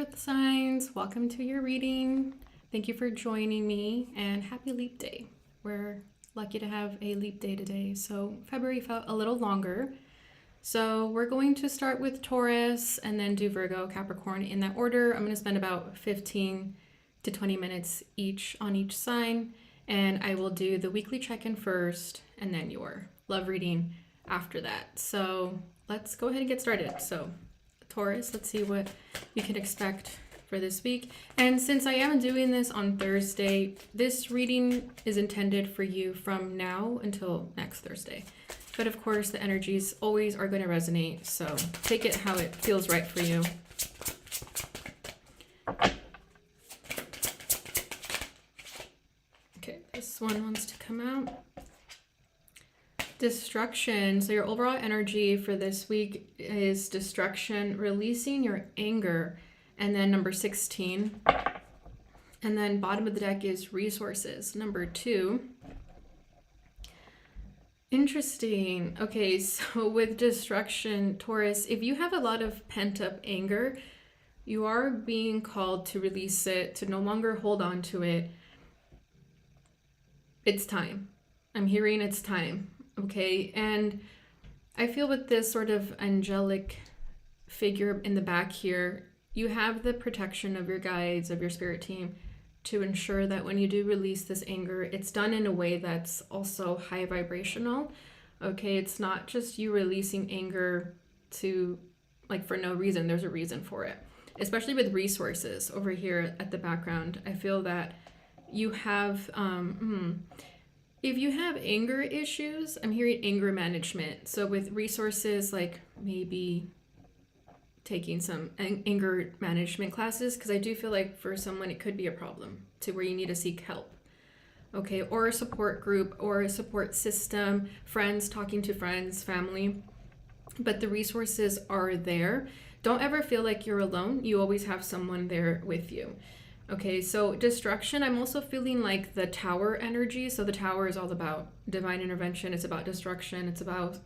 earth signs, welcome to your reading. Thank you for joining me and happy leap day. We're lucky to have a leap day today, so February felt a little longer. So we're going to start with Taurus and then do Virgo, Capricorn in that order. I'm going to spend about 15 to 20 minutes each on each sign, and I will do the weekly check-in first and then your love reading after that. So let's go ahead and get started. So Taurus, let's see what you can expect for this week. And since I am doing this on Thursday, this reading is intended for you from now until next Thursday. But of course, the energies always are going to resonate, so take it how it feels right for you. Okay, this one wants to come out. Destruction. So your overall energy for this week is destruction, releasing your anger, and then number 16. And then bottom of the deck is resources, number 2. Interesting. Okay, so with destruction, Taurus, if you have a lot of pent-up anger, you are being called to release it, to no longer hold on to it. It's time. I'm hearing it's time. Okay, and I feel with this sort of angelic figure in the back here, you have the protection of your guides, of your spirit team, to ensure that when you do release this anger, it's done in a way that's also high vibrational. Okay, it's not just you releasing anger to, like, for no reason. There's a reason for it. Especially with resources over here at the background. I feel that you have, if you have anger issues, I'm hearing anger management. So with resources, like maybe taking some anger management classes, because I do feel like for someone it could be a problem to where you need to seek help. Okay, or a support group or a support system, friends, talking to friends, family. But the resources are there. Don't ever feel like you're alone. You always have someone there with you. Okay, so destruction, I'm also feeling like the tower energy. So the tower is all about divine intervention. It's about destruction. It's about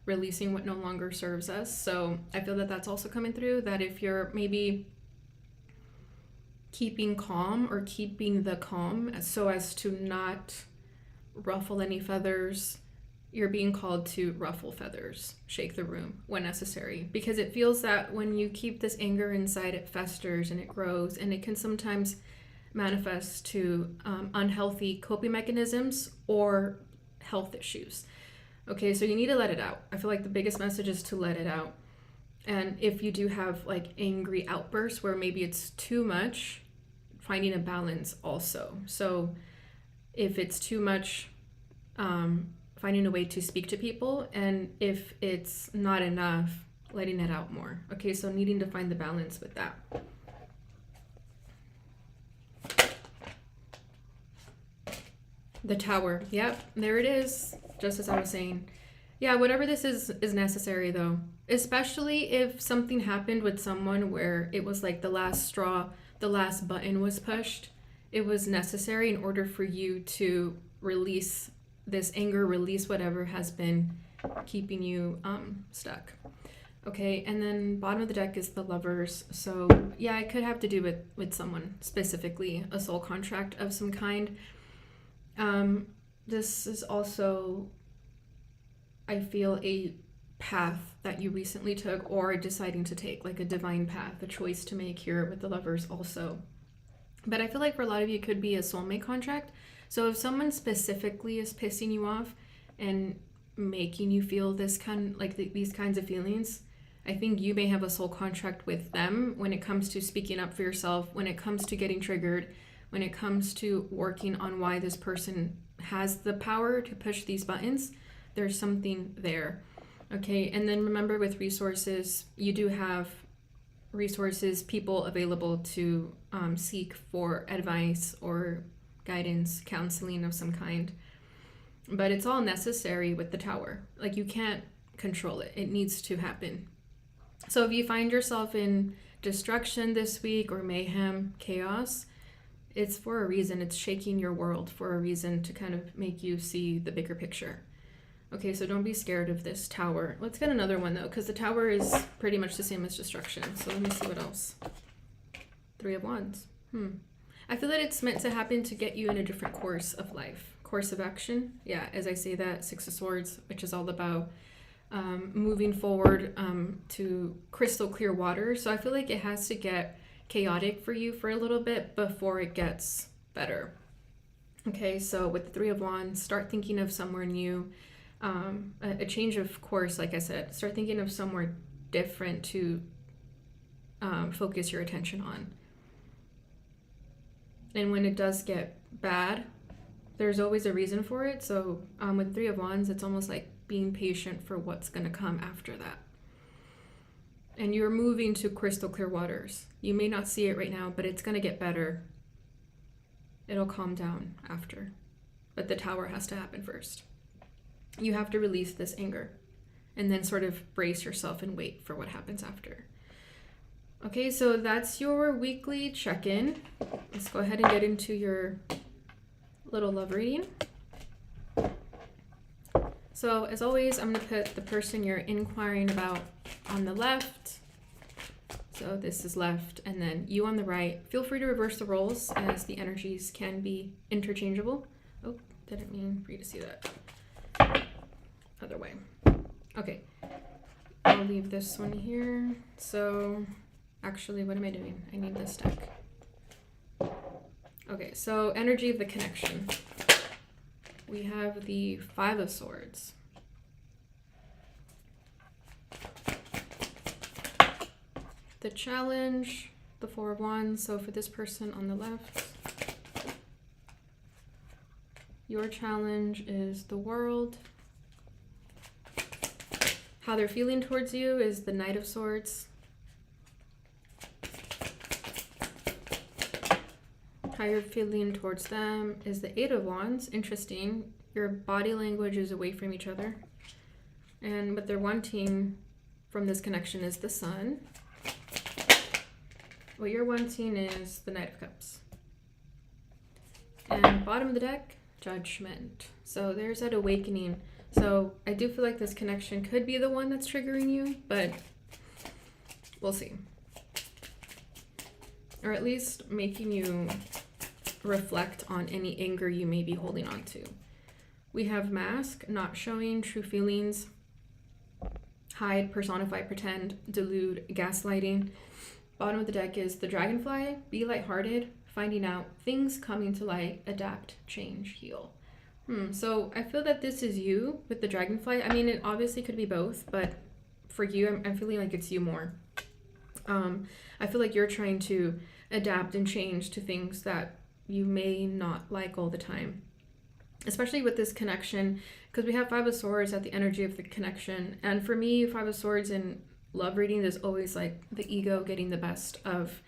releasing what no longer serves us. So I feel that that's also coming through, that if you're maybe keeping calm or keeping the calm so as to not ruffle any feathers, you're being called to ruffle feathers, shake the room when necessary, because it feels that when you keep this anger inside, it festers and it grows, and it can sometimes manifest to unhealthy coping mechanisms or health issues. Okay, so you need to let it out. I feel like the biggest message is to let it out. And if you do have like angry outbursts where maybe it's too much, finding a balance also. So if it's too much, finding a way to speak to people, and if it's not enough, letting it out more. Okay, so needing to find the balance with that. The tower. Yep, there it is. Just as I was saying. Yeah, whatever this is necessary though. Especially if something happened with someone where it was like the last straw, the last button was pushed. It was necessary in order for you to release this anger, release whatever has been keeping you stuck. Okay, and then bottom of the deck is the Lovers. So yeah, it could have to do with someone specifically, a soul contract of some kind. This is also, I feel, a path that you recently took or deciding to take, like a divine path, a choice to make here with the Lovers also. But I feel like for a lot of you, it could be a soulmate contract. So if someone specifically is pissing you off and making you feel this kind, like these kinds of feelings, I think you may have a soul contract with them when it comes to speaking up for yourself, when it comes to getting triggered, when it comes to working on why this person has the power to push these buttons. There's something there. Okay, and then remember with resources, you do have resources, people available to seek for advice or guidance, counseling of some kind. But it's all necessary with the tower. Like, you can't control it. It needs to happen. So if you find yourself in destruction this week or mayhem, chaos, it's for a reason. It's shaking your world for a reason to kind of make you see the bigger picture. Okay, so don't be scared of this tower. Let's get another one though, because the tower is pretty much the same as destruction. So let me see what else. Three of Wands. I feel that it's meant to happen to get you in a different course of life, course of action. Yeah, as I say that, Six of Swords, which is all about moving forward to crystal clear water. So I feel like it has to get chaotic for you for a little bit before it gets better. Okay, so with the Three of Wands, start thinking of somewhere new, a change of course, like I said. Start thinking of somewhere different to focus your attention on. And when it does get bad, there's always a reason for it. So with Three of Wands, it's almost like being patient for what's going to come after that. And you're moving to crystal clear waters. You may not see it right now, but it's going to get better. It'll calm down after. But the Tower has to happen first. You have to release this anger and then sort of brace yourself and wait for what happens after. Okay, so that's your weekly check-in. Let's go ahead and get into your little love reading. So as always, I'm going to put the person you're inquiring about on the left. So this is left, and then you on the right. Feel free to reverse the roles as the energies can be interchangeable. Oh, didn't mean for you to see that. Other way. Okay, I'll leave this one here. So actually, what am I doing? I need this deck. Okay, so energy of the connection. We have the Five of Swords. The challenge, the Four of Wands. So for this person on the left, your challenge is the World. How they're feeling towards you is the Knight of Swords. How you're feeling towards them is the Eight of Wands. Interesting. Your body language is away from each other. And what they're wanting from this connection is the Sun. What you're wanting is the Knight of Cups. And bottom of the deck, Judgment. So there's that awakening. So I do feel like this connection could be the one that's triggering you, but we'll see. Or at least making you reflect on any anger you may be holding on to. We have Mask, not showing true feelings, hide, personify, pretend, delude, gaslighting. Bottom of the deck is the Dragonfly, be lighthearted, finding out, things coming to light, adapt, change, heal. So I feel that this is you with the Dragonfly. I mean, it obviously could be both, but for you, I'm feeling like it's you more. I feel like you're trying to adapt and change to things that you may not like all the time, especially with this connection, because we have Five of Swords at the energy of the connection. And for me, Five of Swords in love reading is always like the ego getting the best of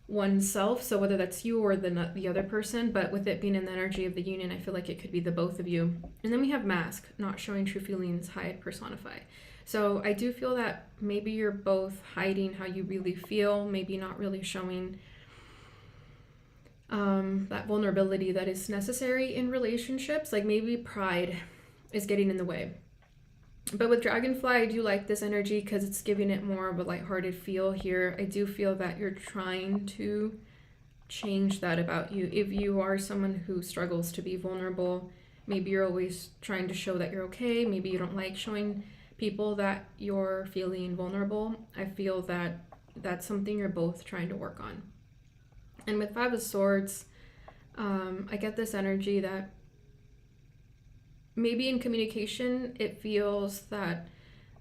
oneself. So whether that's you or the other person, but with it being in the energy of the union, I feel like it could be the both of you. And then we have Mask, not showing true feelings, hide, personify. So I do feel that maybe you're both hiding how you really feel, maybe not really showing that vulnerability that is necessary in relationships. Like maybe pride is getting in the way. But with Dragonfly, I do like this energy because it's giving it more of a lighthearted feel here. I do feel that you're trying to change that about you. If you are someone who struggles to be vulnerable, maybe you're always trying to show that you're okay. Maybe you don't like showing people that you're feeling vulnerable. I feel that that's something you're both trying to work on. And with Five of Swords, I get this energy that maybe in communication, it feels that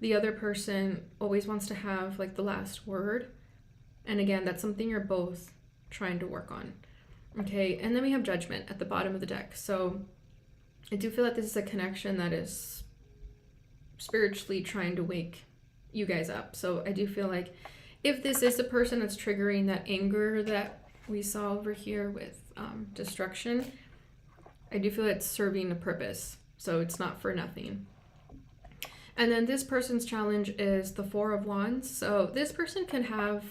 the other person always wants to have like the last word. And again, that's something you're both trying to work on. Okay, and then we have Judgment at the bottom of the deck. So I do feel that this is a connection that is spiritually trying to wake you guys up. So I do feel like if this is the person that's triggering that anger that we saw over here with destruction, I do feel it's serving a purpose. So it's not for nothing. And then this person's challenge is the Four of Wands. So this person can have,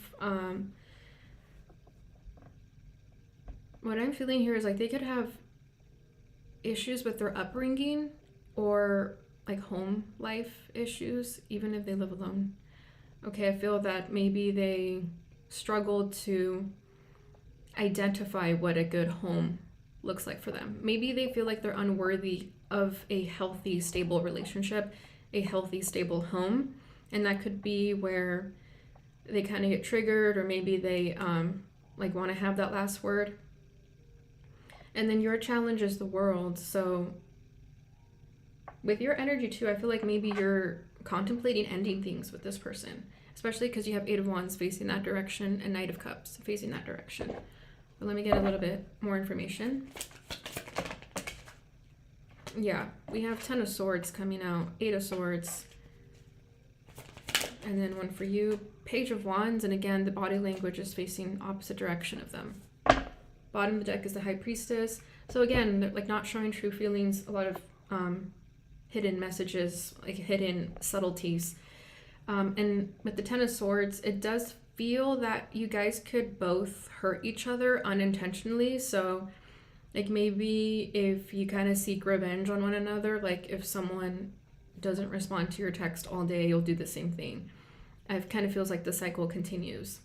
what I'm feeling here is like they could have issues with their upbringing or like home life issues, even if they live alone. Okay, I feel that maybe they struggled to identify what a good home looks like for them. Maybe they feel like they're unworthy of a healthy, stable relationship, a healthy, stable home. And that could be where they kind of get triggered, or maybe they like want to have that last word. And then your challenge is the world. So with your energy too, I feel like maybe you're contemplating ending things with this person, especially because you have Eight of Wands facing that direction and Knight of Cups facing that direction. But let me get a little bit more information. Yeah, we have Ten of Swords coming out, Eight of Swords, and then one for you, Page of Wands, and again, the body language is facing opposite direction of them. Bottom of the deck is the High Priestess. So again, they're like not showing true feelings, a lot of hidden messages, like hidden subtleties. And with the Ten of Swords, it does feel that you guys could both hurt each other unintentionally. So like maybe if you kind of seek revenge on one another, like if someone doesn't respond to your text all day, you'll do the same thing. It kind of feels like the cycle continues.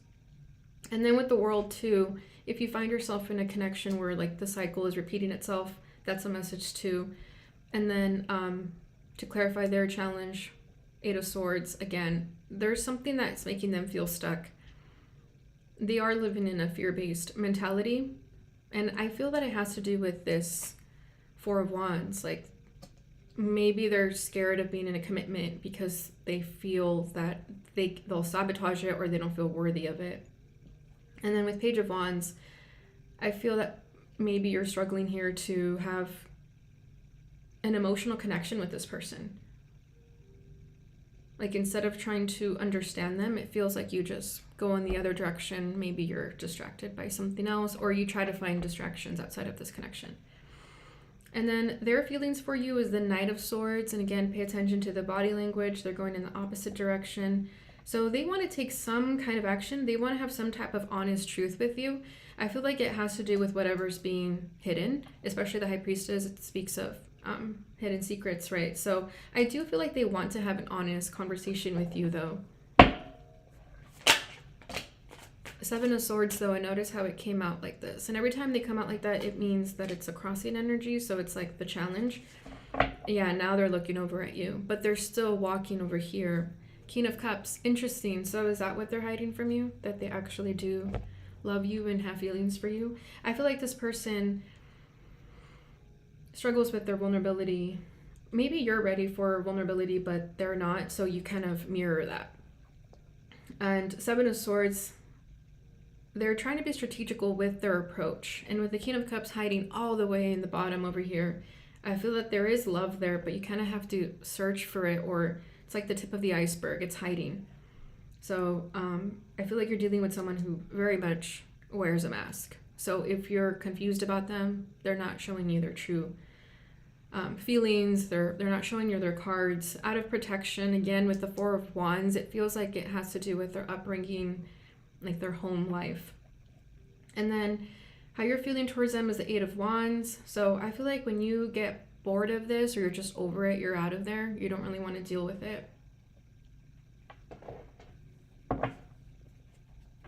And then with the World too, if you find yourself in a connection where like the cycle is repeating itself, that's a message too. And then to clarify their challenge, Eight of Swords, again, there's something that's making them feel stuck. They are living in a fear-based mentality. And I feel that it has to do with this Four of Wands. Like maybe they're scared of being in a commitment because they feel that they'll sabotage it, or they don't feel worthy of it. And then with Page of Wands, I feel that maybe you're struggling here to have an emotional connection with this person. Like instead of trying to understand them, it feels like you just go in the other direction. Maybe you're distracted by something else, or you try to find distractions outside of this connection. And then their feelings for you is the Knight of Swords. And again, pay attention to the body language. They're going in the opposite direction. So they want to take some kind of action. They want to have some type of honest truth with you. I feel like it has to do with whatever's being hidden, especially the High Priestess. It speaks of hidden secrets, right? So I do feel like they want to have an honest conversation with you, though. Seven of Swords, though, I notice how it came out like this. And every time they come out like that, it means that it's a crossing energy. So it's like the challenge. Yeah, now they're looking over at you, but they're still walking over here. King of Cups, interesting. So is that what they're hiding from you? That they actually do love you and have feelings for you? I feel like this person struggles with their vulnerability. Maybe you're ready for vulnerability, but they're not. So you kind of mirror that. And Seven of Swords, they're trying to be strategical with their approach. And with the King of Cups hiding all the way in the bottom over here, I feel that there is love there, but you kind of have to search for it, or it's like the tip of the iceberg. It's hiding. So I feel like you're dealing with someone who very much wears a mask. So if you're confused about them, they're not showing you their true feelings. They're not showing you their cards. Out of protection, again, with the Four of Wands, it feels like it has to do with their upbringing, like their home life. And then how you're feeling towards them is the Eight of Wands. So I feel like when you get bored of this, or you're just over it, you're out of there, you don't really want to deal with it.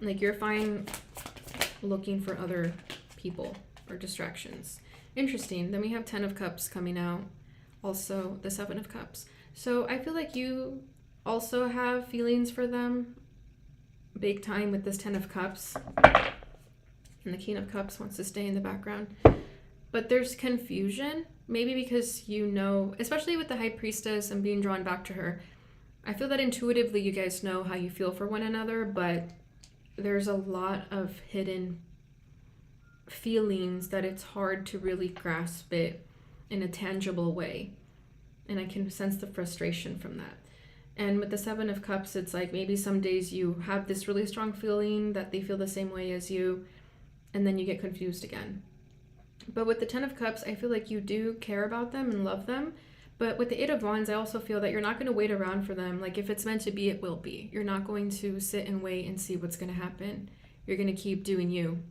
Like you're fine looking for other people or distractions. Interesting. Then we have Ten of Cups coming out, also the Seven of Cups. So I feel like you also have feelings for them big time with this Ten of Cups. And the King of Cups wants to stay in the background. But there's confusion, maybe because you know, especially with the High Priestess and being drawn back to her, I feel that intuitively you guys know how you feel for one another, but there's a lot of hidden feelings that it's hard to really grasp it in a tangible way. And I can sense the frustration from that. And with the Seven of Cups, it's like maybe some days you have this really strong feeling that they feel the same way as you, and then you get confused again. But with the Ten of Cups, I feel like you do care about them and love them. But with the Eight of Wands, I also feel that you're not going to wait around for them. Like if it's meant to be, it will be. You're not going to sit and wait and see what's going to happen. You're going to keep doing you.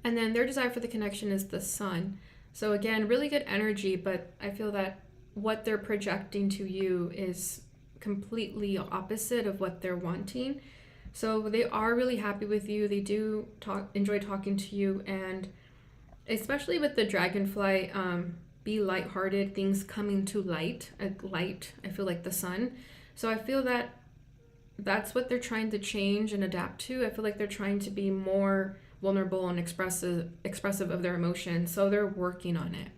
And then their desire for the connection is the Sun. So again, really good energy, but I feel that what they're projecting to you is completely opposite of what they're wanting. So they are really happy with you. They do enjoy talking to you, and especially with the dragonfly, be lighthearted, things coming to light, I feel like the sun. So I feel that that's what they're trying to change and adapt to. I feel like they're trying to be more vulnerable and expressive of their emotions. So they're working on it.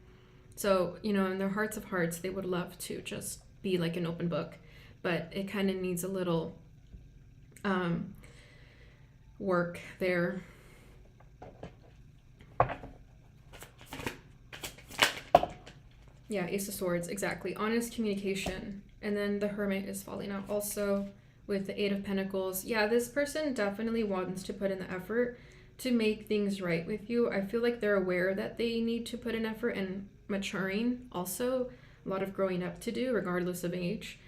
So, you know, in their hearts of hearts, they would love to just be like an open book, but it kind of needs a little work there. Yeah, Ace of Swords, exactly. Honest communication. And then the Hermit is falling out also with the Eight of Pentacles. Yeah, this person definitely wants to put in the effort to make things right with you. I feel like they're aware that they need to put in effort and maturing also. A lot of growing up to do, regardless of age.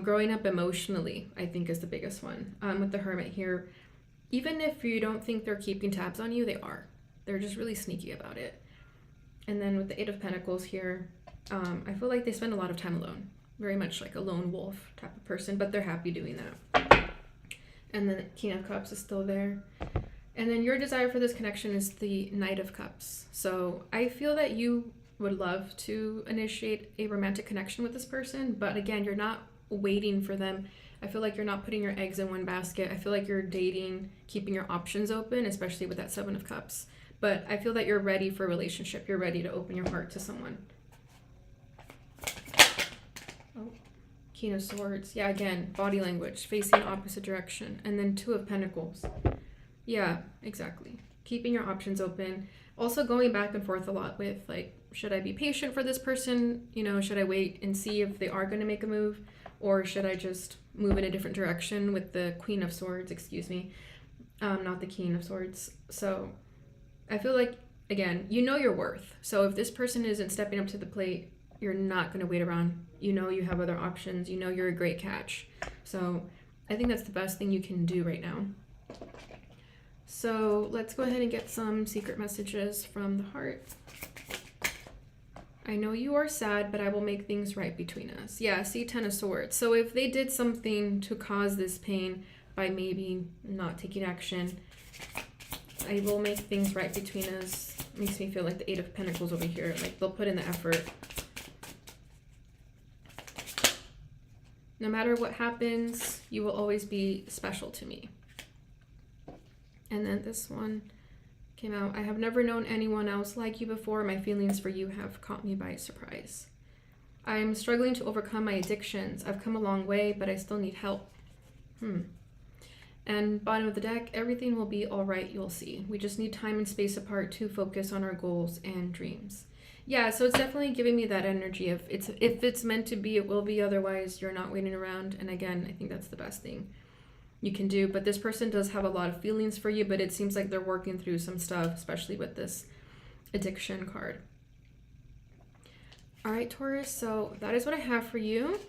Growing up emotionally, I think, is the biggest one. With the Hermit here, even if you don't think they're keeping tabs on you, they are. They're just really sneaky about it. And then with the Eight of Pentacles here, I feel like they spend a lot of time alone. Very much like a lone wolf type of person, but they're happy doing that. And then the King of Cups is still there. And then your desire for this connection is the Knight of Cups. So I feel that you would love to initiate a romantic connection with this person, but again, you're not waiting for them. I feel like you're not putting your eggs in one basket. I feel like you're dating, keeping your options open, especially with that Seven of Cups. But I feel that you're ready for a relationship. You're ready to open your heart to someone. Oh, King of Swords. Yeah, again, body language, facing opposite direction. And then Two of Pentacles. Yeah, exactly. Keeping your options open. Also going back and forth a lot with, like, should I be patient for this person? You know, should I wait and see if they are going to make a move? Or should I just move in a different direction with the Queen of Swords, excuse me, not the King of Swords. So I feel like, again, you know your worth. So if this person isn't stepping up to the plate, you're not going to wait around. You know you have other options. You know you're a great catch. So I think that's the best thing you can do right now. So let's go ahead and get some secret messages from the heart. I know you are sad, but I will make things right between us. Yeah, see, Ten of Swords. So if they did something to cause this pain by maybe not taking action, I will make things right between us. Makes me feel like the Eight of Pentacles over here. Like, they'll put in the effort. No matter what happens, you will always be special to me. And then this one came out. I have never known anyone else like you before. My feelings for you have caught me by surprise. I'm struggling to overcome my addictions. I've come a long way, but I still need help. And bottom of the deck, everything will be all right, you'll see. We just need time and space apart to focus on our goals and dreams. Yeah, so it's definitely giving me that energy of if it's meant to be, it will be. Otherwise, you're not waiting around. And again, I think that's the best thing you can do. But this person does have a lot of feelings for you, but it seems like they're working through some stuff, especially with this addiction card. All right, Taurus, so that is what I have for you.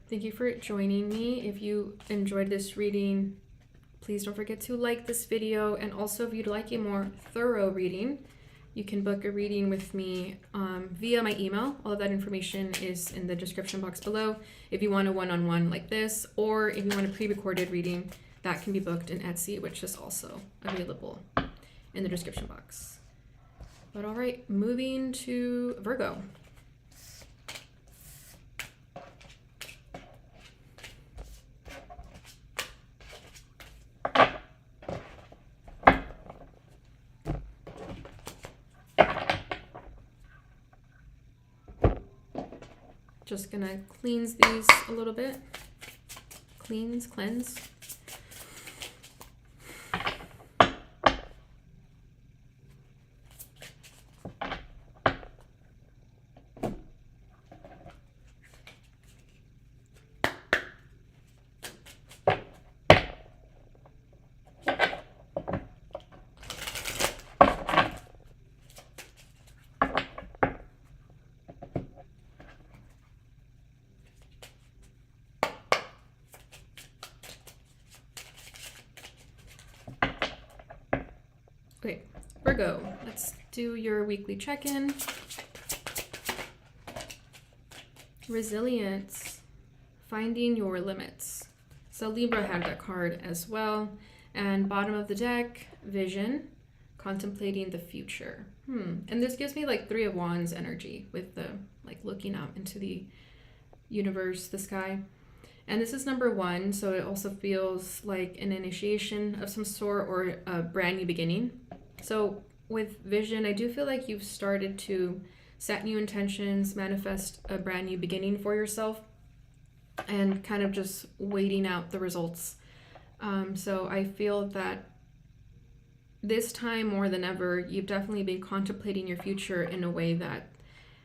Thank you for joining me. If you enjoyed this reading, please don't forget to like this video. And also, if you'd like a more thorough reading, you can book a reading with me via my email. All of that information is in the description box below. If you want a one-on-one like this, or if you want a pre-recorded reading, that can be booked in Etsy, which is also available in the description box. But all right, moving to Virgo. Just gonna cleanse these a little bit. Cleanse. Okay, Virgo, let's do your weekly check-in. Resilience, finding your limits. So Libra had that card as well. And bottom of the deck, vision, contemplating the future. And this gives me like Three of Wands energy with the like looking out into the universe, the sky. And this is number 1, so it also feels like an initiation of some sort or a brand new beginning. So with vision, I do feel like you've started to set new intentions, manifest a brand new beginning for yourself, and kind of just waiting out the results. So I feel that this time more than ever, you've definitely been contemplating your future in a way that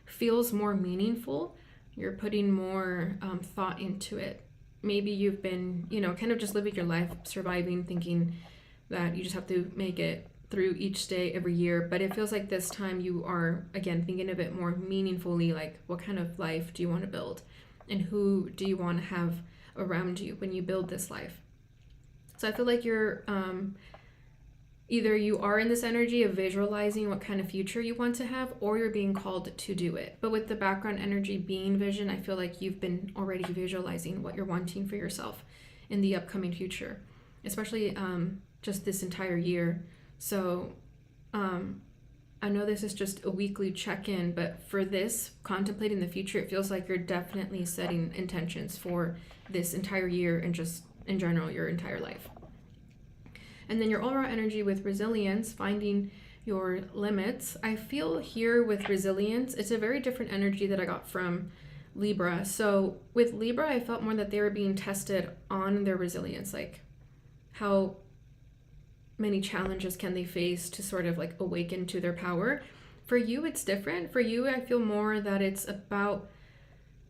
feels more meaningful. You're putting more thought into it. Maybe you've been, kind of just living your life, surviving, thinking that you just have to make it through each day every year. But it feels like this time you are, again, thinking of it more meaningfully, like what kind of life do you want to build? And who do you want to have around you when you build this life? So I feel like you're, either you are in this energy of visualizing what kind of future you want to have, or you're being called to do it. But with the background energy being vision, I feel like you've been already visualizing what you're wanting for yourself in the upcoming future, especially just this entire year. So I know this is just a weekly check-in, but for this, contemplating the future, it feels like you're definitely setting intentions for this entire year and just in general, your entire life. And then your aura energy with resilience, finding your limits. I feel here with resilience, it's a very different energy that I got from Libra. So with Libra, I felt more that they were being tested on their resilience, like how many challenges can they face to sort of like awaken to their power. For you, it's different. For you, I feel more that it's about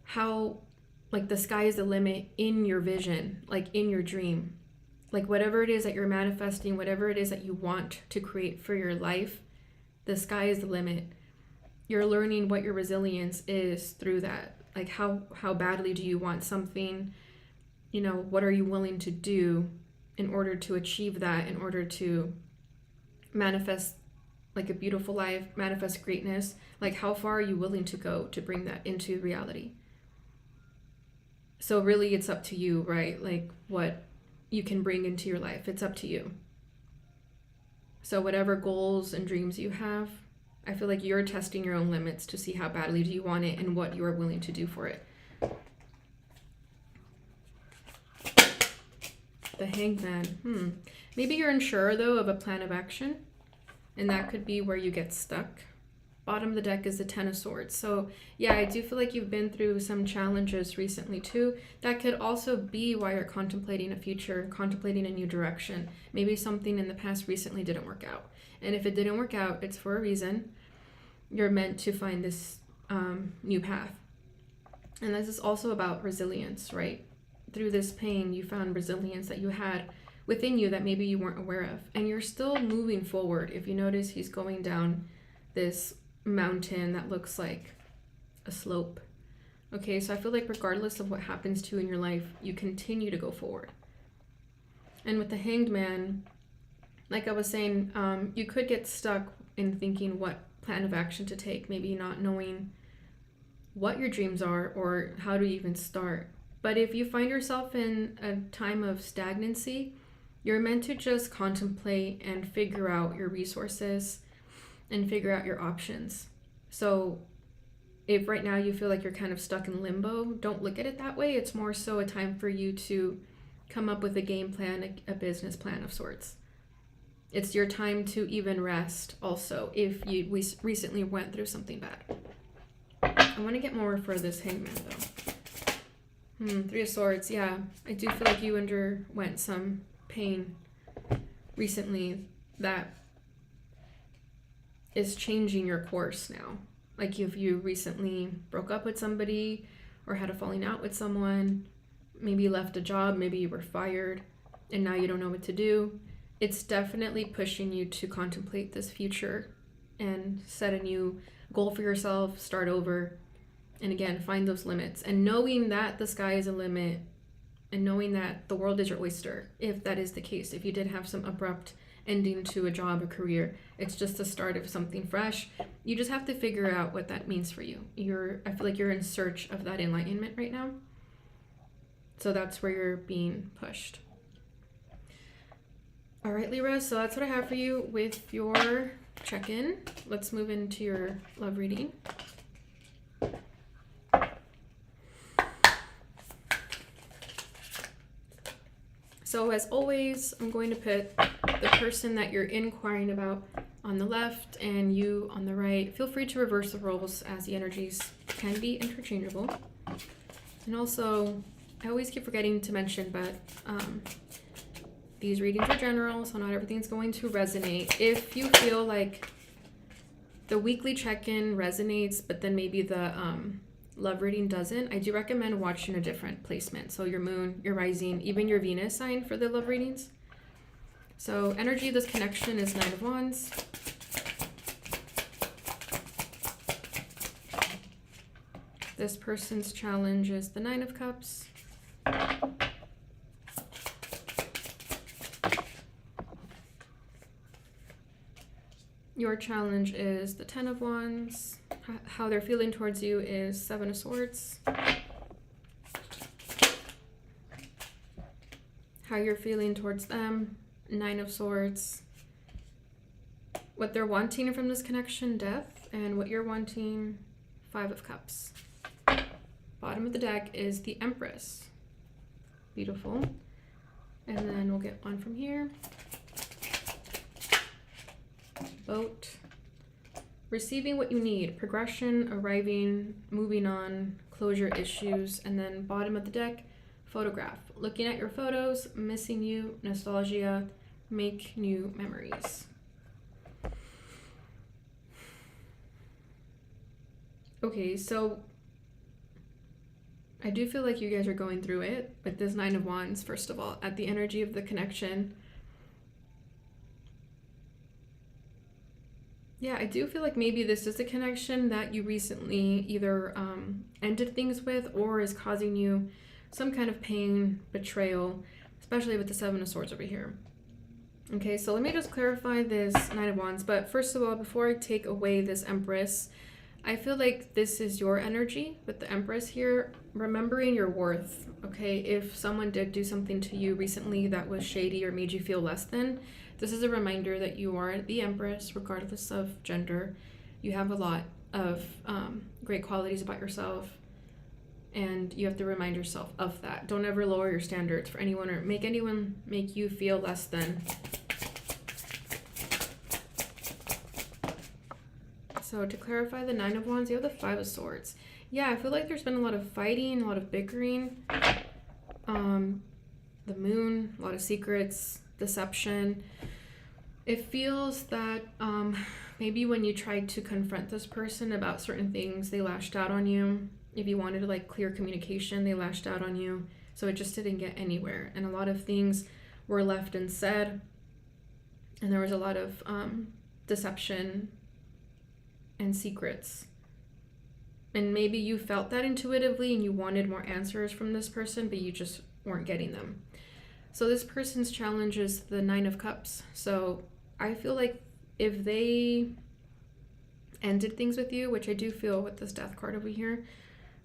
how like the sky is the limit in your vision, like in your dream. Like whatever it is that you're manifesting, whatever it is that you want to create for your life, the sky is the limit. You're learning what your resilience is through that. Like how badly do you want something? What are you willing to do in order to achieve that, in order to manifest like a beautiful life, manifest greatness? Like how far are you willing to go to bring that into reality? So really it's up to you, right? Like what you can bring into your life. It's up to you. So whatever goals and dreams you have, I feel like you're testing your own limits to see how badly do you want it and what you are willing to do for it. The Hanged Man. Maybe you're unsure though of a plan of action, and that could be where you get stuck. Bottom of the deck is the Ten of Swords. So yeah, I do feel like you've been through some challenges recently too. That could also be why you're contemplating a future, contemplating a new direction. Maybe something in the past recently didn't work out. And if it didn't work out, it's for a reason. You're meant to find this new path. And this is also about resilience, right? Through this pain, you found resilience that you had within you that maybe you weren't aware of. And you're still moving forward. If you notice, he's going down this mountain that looks like a slope. Okay, so I feel like regardless of what happens to you in your life, you continue to go forward. And with the Hanged Man, like I was saying, you could get stuck in thinking what plan of action to take, maybe not knowing what your dreams are or how to even start. But if you find yourself in a time of stagnancy, you're meant to just contemplate and figure out your resources and figure out your options. So if right now you feel like you're kind of stuck in limbo, don't look at it that way. It's more so a time for you to come up with a game plan, a business plan of sorts. It's your time to even rest also if we recently went through something bad. I want to get more for this Hanged Man though. Three of Swords, yeah. I do feel like you underwent some pain recently that is changing your course now. Like if you recently broke up with somebody or had a falling out with someone, maybe you left a job, maybe you were fired, and now you don't know what to do. It's definitely pushing you to contemplate this future and set a new goal for yourself, start over, and again, find those limits. And knowing that the sky is a limit and knowing that the world is your oyster, if that is the case, if you did have some abrupt ending to a job or career, it's just the start of something fresh. You just have to figure out what that means for you. I feel like you're in search of that enlightenment right now. So that's where you're being pushed. All right, Libra, so that's what I have for you with your check-in. Let's move into your love reading. So as always, I'm going to put the person that you're inquiring about on the left and you on the right. Feel free to reverse the roles as the energies can be interchangeable. And also, I always keep forgetting to mention, but these readings are general, so not everything's going to resonate. If you feel like the weekly check-in resonates, but then maybe the love reading doesn't, I do recommend watching a different placement. So your moon, your rising, even your Venus sign for the love readings. So energy of this connection is Nine of Wands. This person's challenge is the Nine of Cups. Your challenge is the Ten of Wands. How they're feeling towards you is Seven of Swords. How you're feeling towards them, Nine of Swords. What they're wanting from this connection, Death. And what you're wanting, Five of Cups. Bottom of the deck is the Empress. Beautiful. And then we'll get one from here. Boat. Receiving what you need. Progression, arriving, moving on, closure issues. And then bottom of the deck, photograph. Looking at your photos, missing you, nostalgia, make new memories. Okay, so I do feel like you guys are going through it with this Nine of Wands, first of all, at the energy of the connection. Yeah, I do feel like maybe this is a connection that you recently either ended things with or is causing you some kind of pain, betrayal, especially with the Seven of Swords over here. Okay, so let me just clarify this Nine of Wands. But first of all, before I take away this Empress, I feel like this is your energy with the Empress here, remembering your worth, okay? If someone did do something to you recently that was shady or made you feel less than, this is a reminder that you are the Empress, regardless of gender. You have a lot of great qualities about yourself, and you have to remind yourself of that. Don't ever lower your standards for anyone or make anyone make you feel less than. So to clarify the Nine of Wands, you have the Five of Swords. Yeah, I feel like there's been a lot of fighting, a lot of bickering. The Moon, a lot of secrets, deception. It feels that maybe when you tried to confront this person about certain things, they lashed out on you. If you wanted like clear communication, they lashed out on you. So it just didn't get anywhere. And a lot of things were left unsaid. And there was a lot of deception and secrets. And maybe you felt that intuitively and you wanted more answers from this person, but you just weren't getting them. So this person's challenge is the Nine of Cups. So I feel like if they ended things with you, which I do feel with this Death card over here,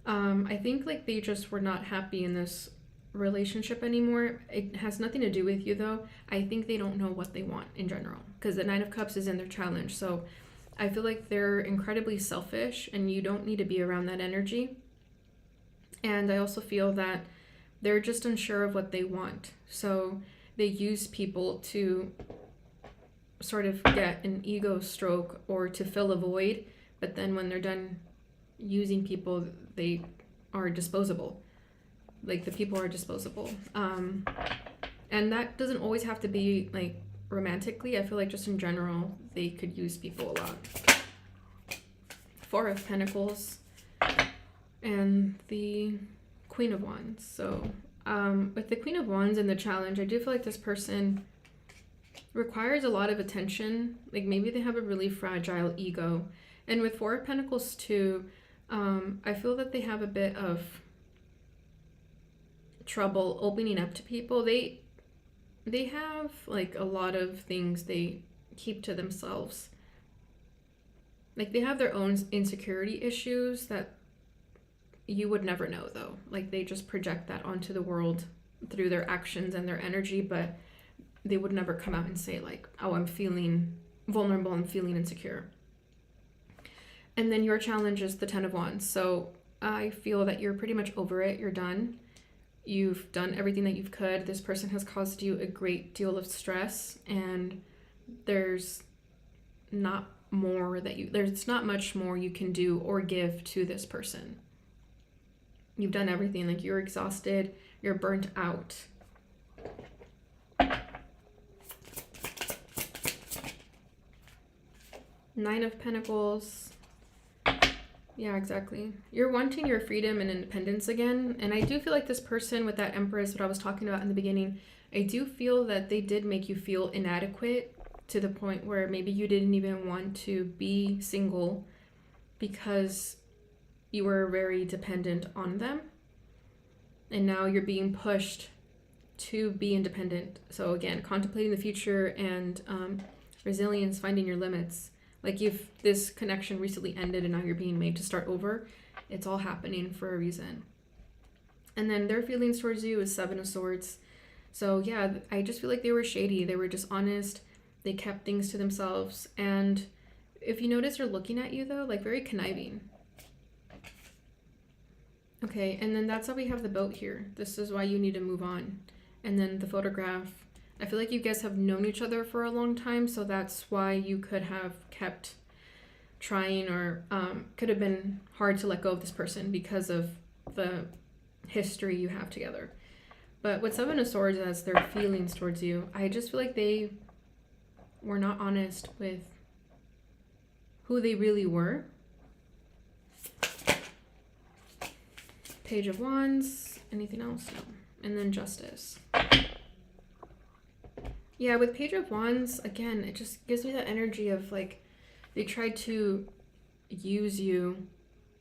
I think like they just were not happy in this relationship anymore. It has nothing to do with you though. I think they don't know what they want in general because the Nine of Cups is in their challenge. So I feel like they're incredibly selfish and you don't need to be around that energy. And I also feel that they're just unsure of what they want. So they use people to sort of get an ego stroke or to fill a void. But then when they're done using people, they are disposable. Like the people are disposable. And that doesn't always have to be like romantically. I feel like just in general, they could use people a lot. Four of Pentacles and the Queen of Wands. So with the Queen of Wands and the challenge, I do feel like this person requires a lot of attention. Like maybe they have a really fragile ego. And with Four of Pentacles too, I feel that they have a bit of trouble opening up to people. They have like a lot of things they keep to themselves. Like they have their own insecurity issues that You would never know though. Like they just project that onto the world through their actions and their energy, but they would never come out and say like, oh, I'm feeling vulnerable, I'm feeling insecure. And then your challenge is the 10 of Wands. So I feel that you're pretty much over it. You're done. You've done everything that you could. This person has caused you a great deal of stress, and there's not much more you can do or give to this person. You've done everything. Like you're exhausted, you're burnt out. Nine of Pentacles. Yeah, exactly. You're wanting your freedom and independence again. And I do feel like this person with that Empress, what I was talking about in the beginning, I do feel that they did make you feel inadequate to the point where maybe you didn't even want to be single because you were very dependent on them. And now you're being pushed to be independent. So again, contemplating the future and resilience, finding your limits. Like if this connection recently ended and now you're being made to start over, it's all happening for a reason. And then their feelings towards you is Seven of Swords. So yeah, I just feel like they were shady. They were dishonest. They kept things to themselves. And if you notice, they're looking at you though, like very conniving. Okay, and then that's how we have the boat here. This is why you need to move on. And then the photograph. I feel like you guys have known each other for a long time, so that's why you could have kept trying, or could have been hard to let go of this person because of the history you have together. But with Seven of Swords as their feelings towards you, I just feel like they were not honest with who they really were. Page of Wands. Anything else? No. And then Justice. Yeah, with Page of Wands, again, it just gives me that energy of like they tried to use you,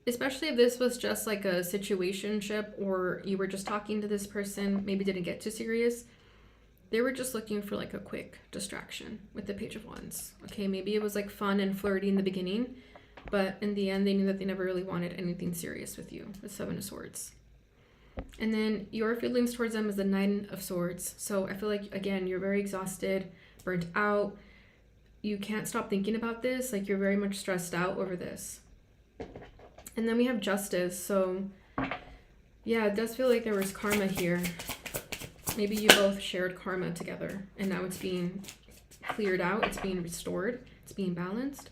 especially if this was just like a situationship or you were just talking to this person, maybe didn't get too serious. They were just looking for like a quick distraction with the Page of Wands. Okay, maybe it was like fun and flirty in the beginning, but in the end, they knew that they never really wanted anything serious with you, the Seven of Swords. And then your feelings towards them is the Nine of Swords. So I feel like, again, you're very exhausted, burnt out. You can't stop thinking about this. Like you're very much stressed out over this. And then we have Justice. So yeah, it does feel like there was karma here. Maybe you both shared karma together and now it's being cleared out. It's being restored. It's being balanced.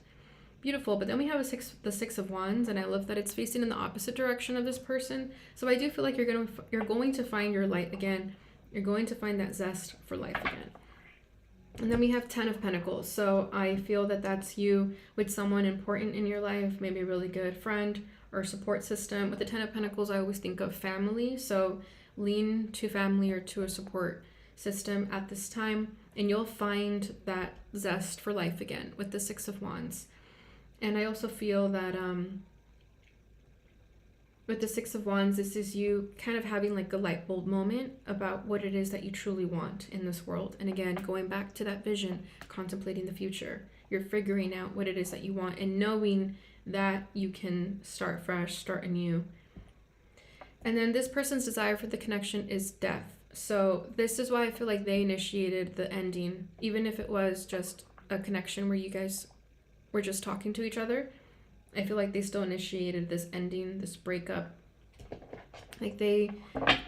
Beautiful. But then we have the Six of Wands, and I love that it's facing in the opposite direction of this person. So I do feel like you're going to find your light again. You're going to find that zest for life again. And then we have 10 of Pentacles. So I feel that that's you with someone important in your life, maybe a really good friend or support system. With the 10 of Pentacles, I always think of family. So lean to family or to a support system at this time, and you'll find that zest for life again with the Six of Wands. And I also feel that with the Six of Wands, this is you kind of having like a light bulb moment about what it is that you truly want in this world. And again, going back to that vision, contemplating the future, you're figuring out what it is that you want and knowing that you can start fresh, start anew. And then this person's desire for the connection is death. So this is why I feel like they initiated the ending, even if it was just a connection where you guys were just talking to each other. I feel like they still initiated this ending, this breakup. Like they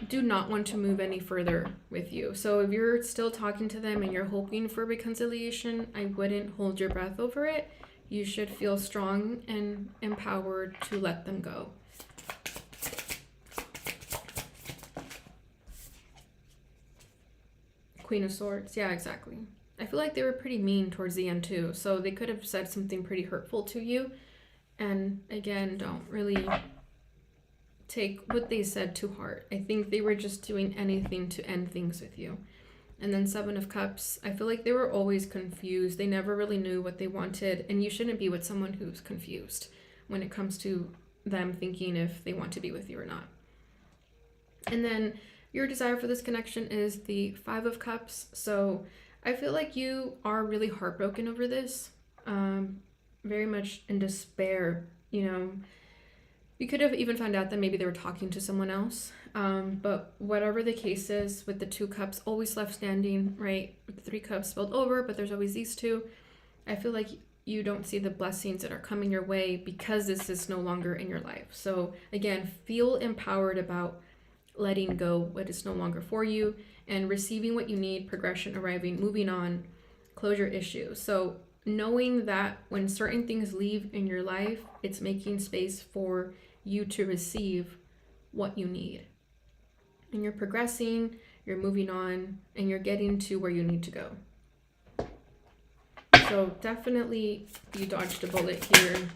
do not want to move any further with you. So if you're still talking to them and you're hoping for reconciliation, I wouldn't hold your breath over it. You should feel strong and empowered to let them go. Queen of Swords. Yeah, exactly. I feel like they were pretty mean towards the end too. So they could have said something pretty hurtful to you. And again, don't really take what they said to heart. I think they were just doing anything to end things with you. And then Seven of Cups. I feel like they were always confused. They never really knew what they wanted. And you shouldn't be with someone who's confused when it comes to them thinking if they want to be with you or not. And then your desire for this connection is the Five of Cups. So I feel like you are really heartbroken over this, very much in despair. You know, You could have even found out that maybe they were talking to someone else. But whatever the case is, with the 2 cups always left standing, right? With the 3 cups spilled over, but there's always these 2. I feel like you don't see the blessings that are coming your way because this is no longer in your life. So again, feel empowered about letting go what is no longer for you and receiving what you need, progression arriving, moving on, closure issues. So knowing that when certain things leave in your life, it's making space for you to receive what you need. And you're progressing, you're moving on, and you're getting to where you need to go. So definitely you dodged a bullet here.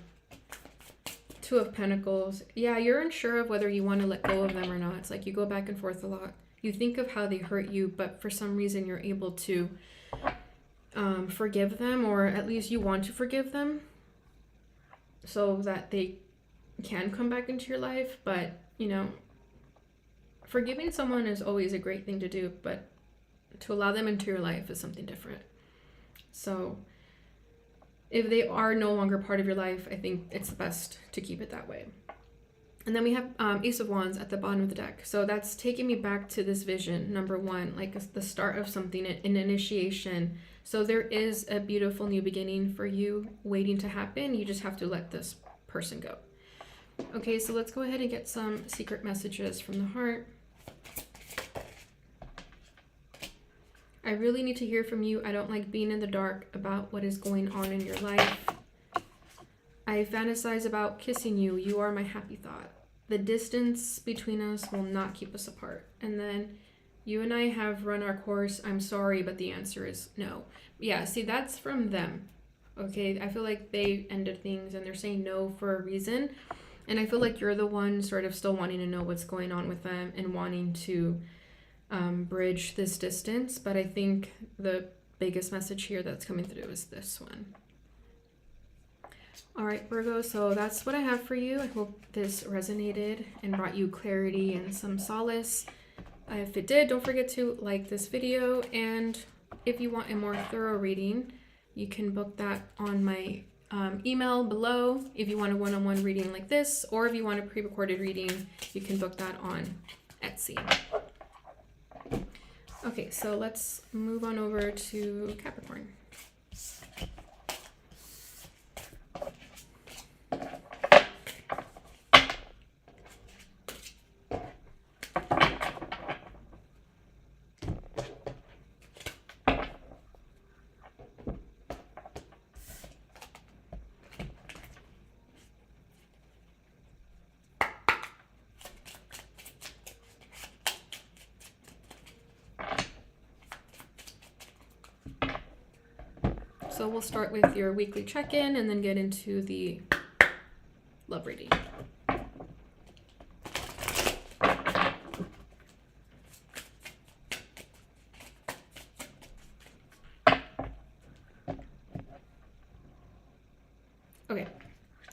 2 of Pentacles. Yeah, you're unsure of whether you want to let go of them or not. It's like you go back and forth a lot. You think of how they hurt you, but for some reason you're able to forgive them, or at least you want to forgive them so that they can come back into your life. But, you know, forgiving someone is always a great thing to do, but to allow them into your life is something different. So if they are no longer part of your life, I think it's best to keep it that way. And then we have Ace of Wands at the bottom of the deck. So that's taking me back to this vision, number 1, like the start of something, an initiation. So there is a beautiful new beginning for you waiting to happen. You just have to let this person go. Okay, so let's go ahead and get some secret messages from the heart. I really need to hear from you. I don't like being in the dark about what is going on in your life. I fantasize about kissing you. You are my happy thought. The distance between us will not keep us apart. And then you and I have run our course. I'm sorry, but the answer is no. Yeah, see, that's from them. Okay, I feel like they ended things and they're saying no for a reason. And I feel like you're the one sort of still wanting to know what's going on with them and wanting to bridge this distance. But I think the biggest message here that's coming through is this one. All right, Virgo, so that's what I have for you. I hope this resonated and brought you clarity and some solace. If it did, don't forget to like this video. And if you want a more thorough reading, you can book that on my email below. If you want a one-on-one reading like this, or if you want a pre-recorded reading, you can book that on Etsy. Okay, so let's move on over to Capricorn. So we'll start with your weekly check-in and then get into the love reading. Okay,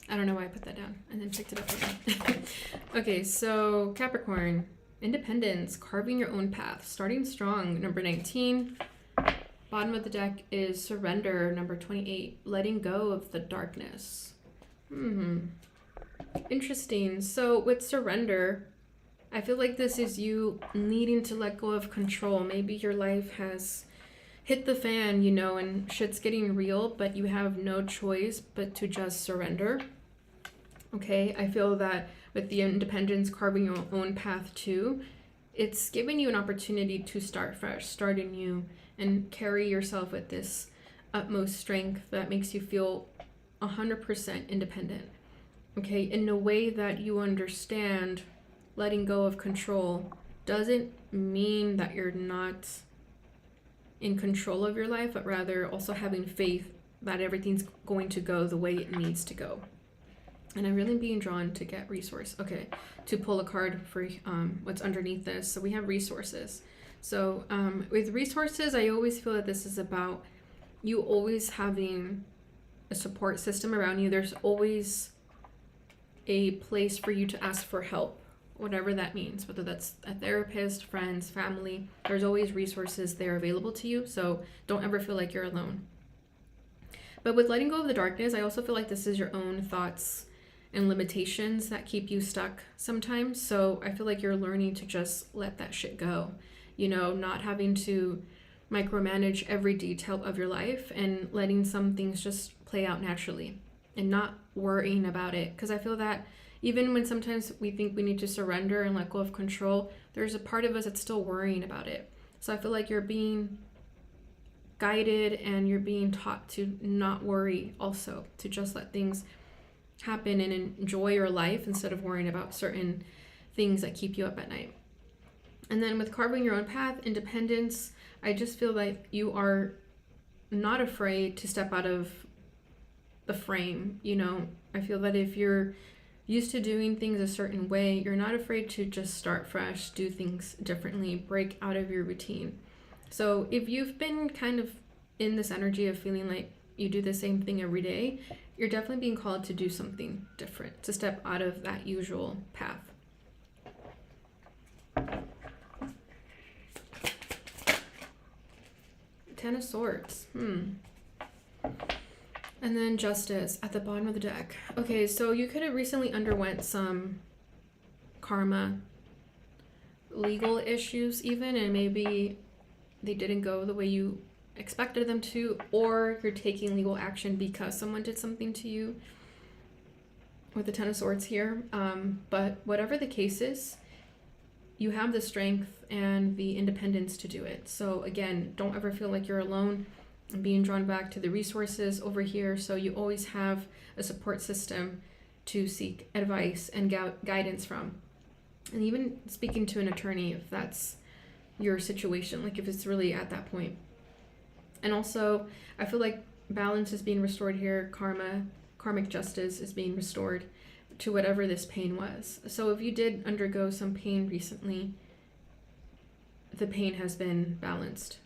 I don't know why I put that down and then picked it up again. Okay, so Capricorn, independence, carving your own path, starting strong, number 19. Bottom of the deck is surrender, number 28, letting go of the darkness. Interesting. So with surrender, I feel like this is you needing to let go of control. Maybe your life has hit the fan, you know, and shit's getting real, but you have no choice but to just surrender. Okay, I feel that with the independence, carving your own path too, it's giving you an opportunity to start fresh, start anew, and carry yourself with this utmost strength that makes you feel 100% independent. Okay, in a way that you understand letting go of control doesn't mean that you're not in control of your life, but rather also having faith that everything's going to go the way it needs to go. And I'm really being drawn to get resource. Okay, to pull a card for what's underneath this. So we have resources. So with resources, I always feel that this is about you always having a support system around you. There's always a place for you to ask for help, whatever that means, whether that's a therapist, friends, family. There's always resources there available to you. So don't ever feel like you're alone. But with letting go of the darkness, I also feel like this is your own thoughts and limitations that keep you stuck sometimes. So I feel like you're learning to just let that shit go, you know, not having to micromanage every detail of your life and letting some things just play out naturally and not worrying about it. Because I feel that even when sometimes we think we need to surrender and let go of control, there's a part of us that's still worrying about it. So I feel like you're being guided and you're being taught to not worry also, to just let things happen and enjoy your life instead of worrying about certain things that keep you up at night. And then with carving your own path, independence, I just feel like you are not afraid to step out of the frame. You know, I feel that if you're used to doing things a certain way, you're not afraid to just start fresh, do things differently, break out of your routine. So if you've been kind of in this energy of feeling like you do the same thing every day, you're definitely being called to do something different, to step out of that usual path. Ten of Swords. And then Justice at the bottom of the deck. Okay, so you could have recently underwent some karma, legal issues even, and maybe they didn't go the way you expected them to, or you're taking legal action because someone did something to you with the Ten of Swords here. But whatever the case is, you have the strength and the independence to do it. So again, don't ever feel like you're alone and being drawn back to the resources over here. So you always have a support system to seek advice and guidance from. And even speaking to an attorney if that's your situation, like if it's really at that point. And also, I feel like balance is being restored here. Karmic justice is being restored to whatever this pain was. So if you did undergo some pain recently, the pain has been balanced.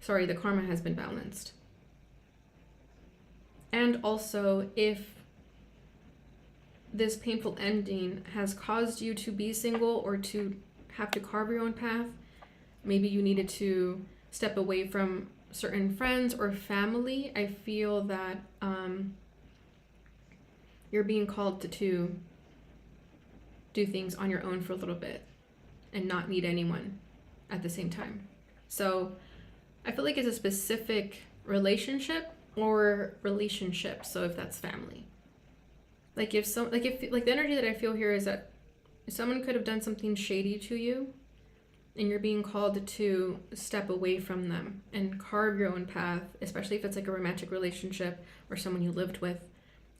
Sorry, the karma has been balanced. And also, if this painful ending has caused you to be single or to have to carve your own path, maybe you needed to step away from certain friends or family, I feel that you're being called to do things on your own for a little bit and not need anyone at the same time. So I feel like it's a specific relationship or relationships. So if that's family, like if the energy that I feel here is that someone could have done something shady to you and you're being called to step away from them and carve your own path, especially if it's like a romantic relationship or someone you lived with.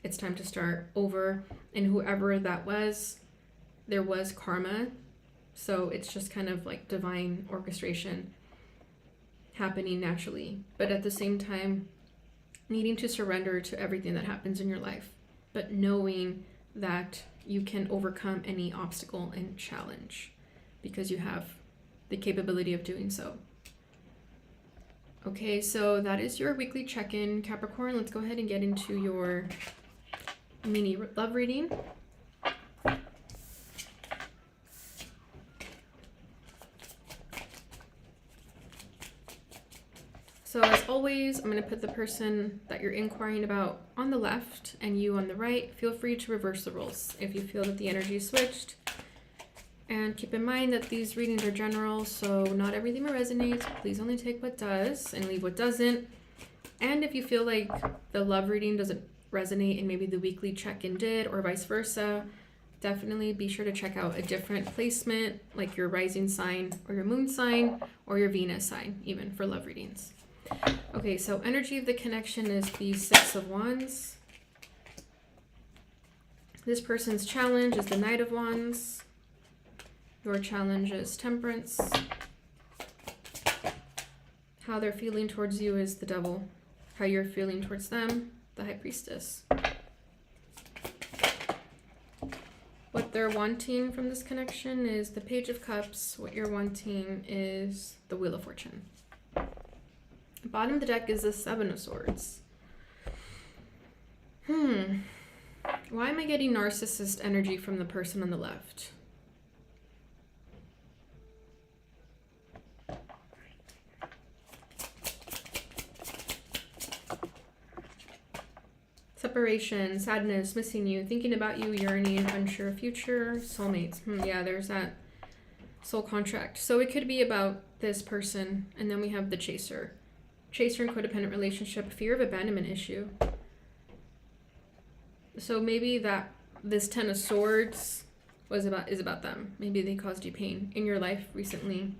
It's time to start over, and whoever that was, there was karma. So it's just kind of like divine orchestration happening naturally, but at the same time needing to surrender to everything that happens in your life, but knowing that you can overcome any obstacle and challenge because you have the capability of doing so. Okay, so that is your weekly check-in, Capricorn. Let's go ahead and get into your mini love reading. So as always, I'm going to put the person that you're inquiring about on the left and you on the right. Feel free to reverse the roles if you feel that the energy is switched. And keep in mind that these readings are general, so not everything will resonate. Please only take what does and leave what doesn't. And if you feel like the love reading doesn't resonate and maybe the weekly check-in did, or vice versa, definitely be sure to check out a different placement, like your rising sign or your moon sign or your Venus sign, even for love readings. Okay, so energy of the connection is the Six of Wands. This person's challenge is the Knight of Wands. Your challenge is Temperance. How they're feeling towards you is the Devil. How you're feeling towards them, the High Priestess. What they're wanting from this connection is the Page of Cups. What you're wanting is the Wheel of Fortune. The bottom of the deck is the Seven of Swords. Why am I getting narcissist energy from the person on the left? separation, sadness, missing you, thinking about you, yearning, unsure future, soulmates. Yeah, there's that soul contract. So it could be about this person, and then we have the chaser. Chaser and codependent relationship, fear of abandonment issue. So maybe that this Ten of Swords is about them. Maybe they caused you pain in your life recently.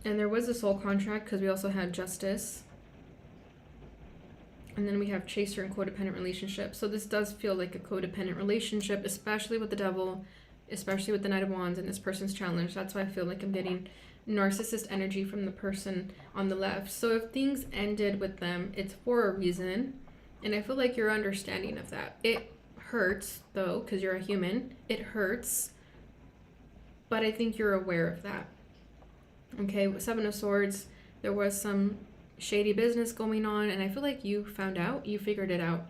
And there was a soul contract because we also had justice. And then we have chaser and codependent relationship. So this does feel like a codependent relationship, especially with the devil, especially with the Knight of Wands and this person's challenge. That's why I feel like I'm getting narcissist energy from the person on the left. So if things ended with them, it's for a reason. And I feel like you're understanding of that. It hurts, though, because you're a human. It hurts. But I think you're aware of that. Okay, with Seven of Swords, there was some shady business going on, and I feel like you found out, you figured it out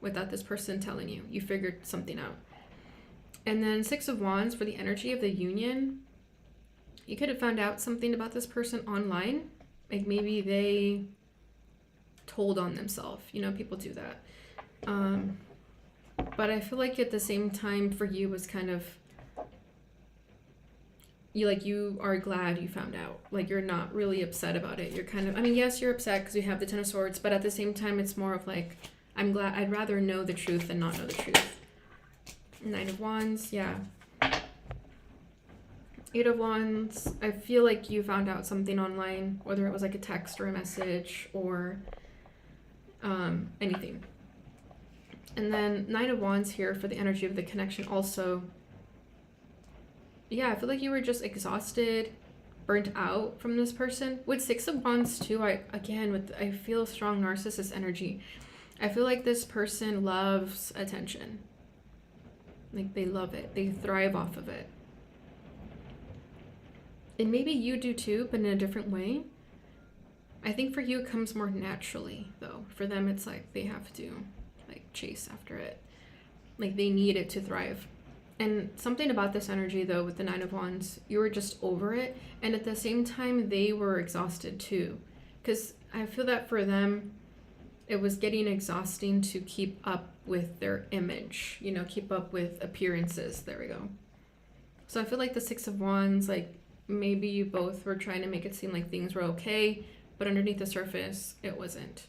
without this person telling you. You figured something out. And then Six of Wands for the energy of the union. You could have found out something about this person online. Like maybe they told on themselves. You know, people do that. But I feel like at the same time for you was kind of, you are glad you found out. Like, you're not really upset about it. You're kind of, I mean, yes, you're upset because you have the Ten of Swords, but at the same time, it's more of like, I'm glad, I'd rather know the truth than not know the truth. Nine of Wands, yeah. Eight of Wands, I feel like you found out something online, whether it was like a text or a message or anything. And then Nine of Wands here for the energy of the connection also. Yeah, I feel like you were just exhausted, burnt out from this person. With Six of Wands too, I feel strong narcissist energy. I feel like this person loves attention. Like, they love it. They thrive off of it. And maybe you do too, but in a different way. I think for you it comes more naturally, though. For them, it's like they have to chase after it. Like, they need it to thrive. And something about this energy, though, with the Nine of Wands, you were just over it. And at the same time, they were exhausted too. Because I feel that for them, it was getting exhausting to keep up with their image. You know, keep up with appearances. There we go. So I feel like the Six of Wands, like, maybe you both were trying to make it seem like things were okay, but underneath the surface, it wasn't.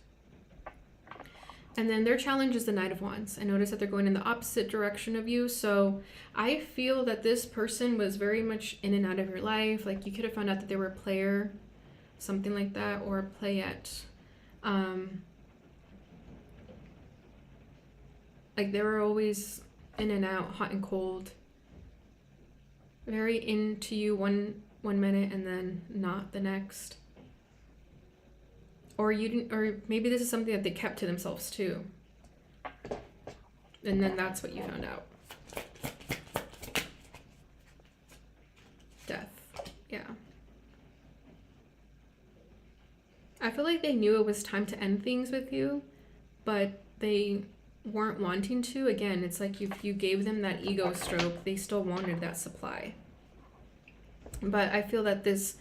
And then their challenge is the Knight of Wands. I notice that they're going in the opposite direction of you. So I feel that this person was very much in and out of your life. Like, you could have found out that they were a player, something like that, or a playette. Like, they were always in and out, hot and cold. Very into you one minute and then not the next. Or you didn't, or maybe this is something that they kept to themselves too. And then that's what you found out. Death. Yeah. I feel like they knew it was time to end things with you, but they weren't wanting to. Again, it's like you gave them that ego stroke, they still wanted that supply. But I feel that this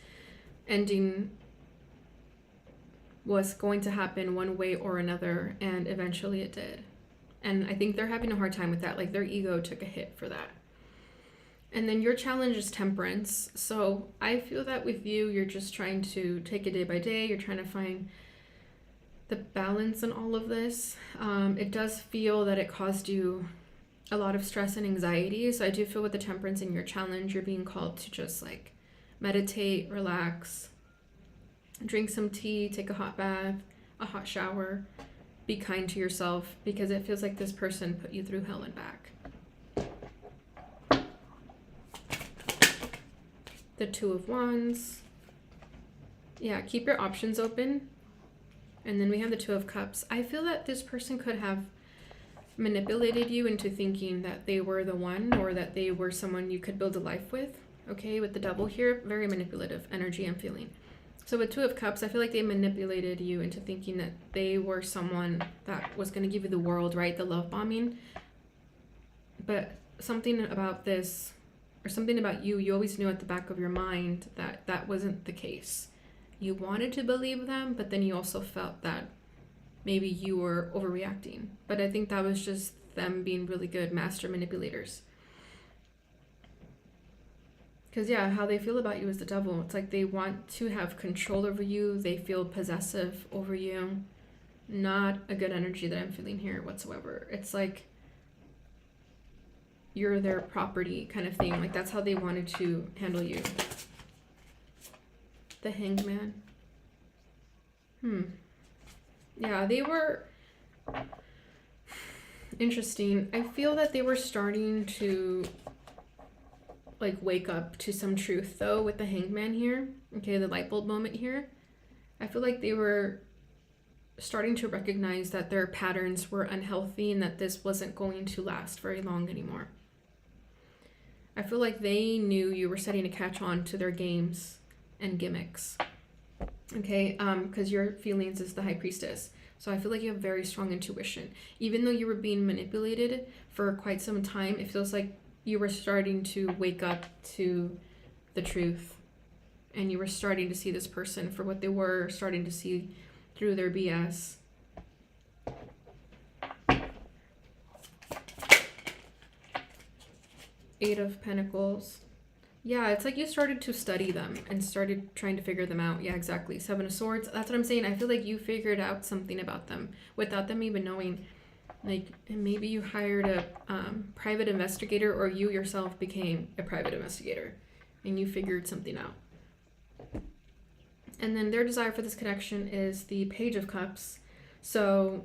ending was going to happen one way or another, and eventually it did. And I think they're having a hard time with that. Like, their ego took a hit for that. And then your challenge is temperance. So I feel that with you, you're just trying to take it day by day. You're trying to find the balance in all of this. It does feel that it caused you a lot of stress and anxiety. So I do feel with the temperance in your challenge, you're being called to just like meditate, relax, drink some tea, take a hot bath, a hot shower, be kind to yourself, because it feels like this person put you through hell and back. The Two of Wands. Yeah, keep your options open. And then we have the Two of Cups. I feel that this person could have manipulated you into thinking that they were the one, or that they were someone you could build a life with. Okay, with the Devil here, very manipulative energy I'm feeling. So with Two of Cups, I feel like they manipulated you into thinking that they were someone that was going to give you the world, right? The love bombing. But something about this, or something about you, you always knew at the back of your mind that that wasn't the case. You wanted to believe them, but then you also felt that maybe you were overreacting. But I think that was just them being really good master manipulators. Because, yeah, how they feel about you is the devil. It's like they want to have control over you. They feel possessive over you. Not a good energy that I'm feeling here whatsoever. It's like you're their property kind of thing. Like, that's how they wanted to handle you. The Hanged Man. Yeah, they were interesting. I feel that they were starting to like wake up to some truth though with the Hanged Man here. Okay, the light bulb moment here. I feel like they were starting to recognize that their patterns were unhealthy and that this wasn't going to last very long anymore. I feel like they knew you were starting to catch on to their games and gimmicks. Okay, because your feelings is the High Priestess. So I feel like you have very strong intuition. Even though you were being manipulated for quite some time, it feels like you were starting to wake up to the truth. And you were starting to see this person for what they were, starting to see through their BS. Eight of Pentacles. Yeah, it's like you started to study them and started trying to figure them out. Yeah, exactly. Seven of Swords. That's what I'm saying. I feel like you figured out something about them without them even knowing. Like, and maybe you hired a private investigator, or you yourself became a private investigator and you figured something out. And then their desire for this connection is the Page of Cups. So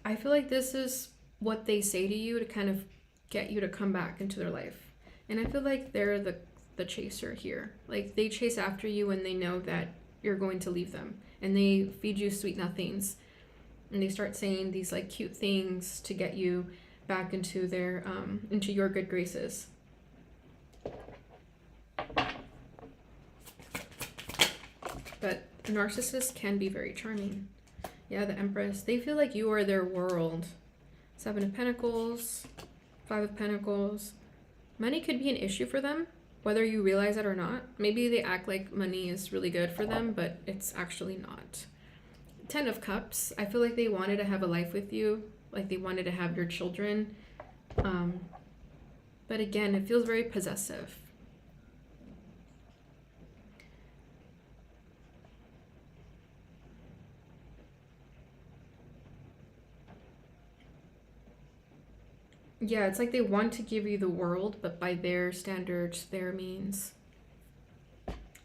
I feel like this is what they say to you to kind of get you to come back into their life. And I feel like they're the chaser here. Like, they chase after you when they know that you're going to leave them. And they feed you sweet nothings. And they start saying these like cute things to get you back into their into your good graces. But narcissists can be very charming. Yeah, the Empress. They feel like you are their world. Seven of Pentacles, Five of Pentacles. Money could be an issue for them, whether you realize it or not. Maybe they act like money is really good for them, but it's actually not. Ten of Cups. I feel like they wanted to have a life with you, like they wanted to have your children. But again, it feels very possessive. Yeah, it's like they want to give you the world, but by their standards, their means.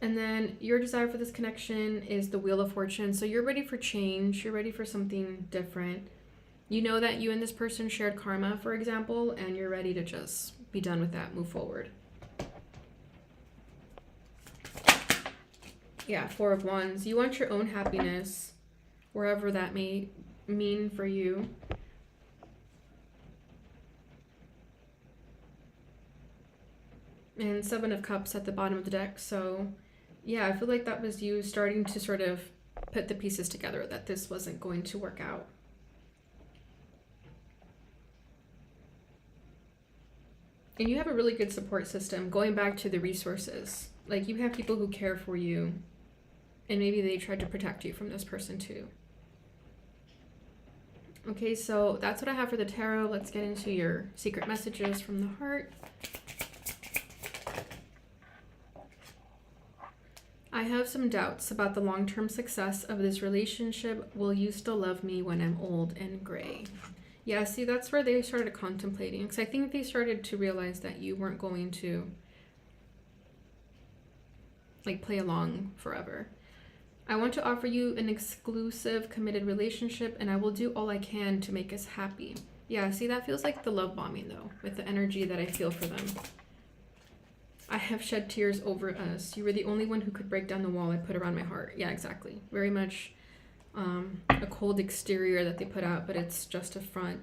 And then your desire for this connection is the Wheel of Fortune. So you're ready for change. You're ready for something different. You know that you and this person shared karma, for example, and you're ready to just be done with that, move forward. Yeah, Four of Wands. You want your own happiness, wherever that may mean for you. And Seven of Cups at the bottom of the deck. So yeah, I feel like that was you starting to sort of put the pieces together, that this wasn't going to work out. And you have a really good support system, going back to the resources. Like, you have people who care for you, and maybe they tried to protect you from this person too. Okay, so that's what I have for the tarot. Let's get into your secret messages from the heart. I have some doubts about the long-term success of this relationship. Will you still love me when I'm old and gray? Yeah, see, that's where they started contemplating. Because I think they started to realize that you weren't going to, like, play along forever. I want to offer you an exclusive, committed relationship, and I will do all I can to make us happy. Yeah, see, that feels like the love bombing, though, with the energy that I feel for them. I have shed tears over us. You were the only one who could break down the wall I put around my heart. Yeah, exactly. Very much a cold exterior that they put out, but it's just a front.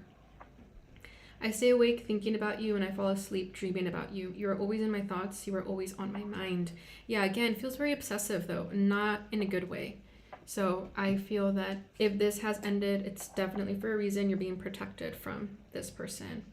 I stay awake thinking about you, and I fall asleep dreaming about you. You are always in my thoughts. You are always on my mind. Yeah, again, feels very obsessive, though, not in a good way. So I feel that if this has ended, it's definitely for a reason. You're being protected from this person.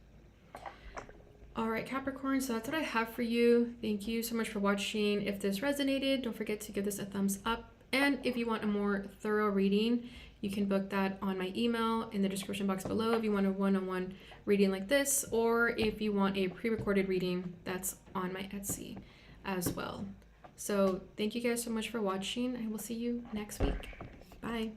All right, Capricorn, so that's what I have for you. Thank you so much for watching. If this resonated, don't forget to give this a thumbs up. And if you want a more thorough reading, You can book that on my email in the description box below if you want a one-on-one reading like this, or if you want a pre-recorded reading, that's on my Etsy as well. So thank you guys so much for watching. I will see you next week. Bye.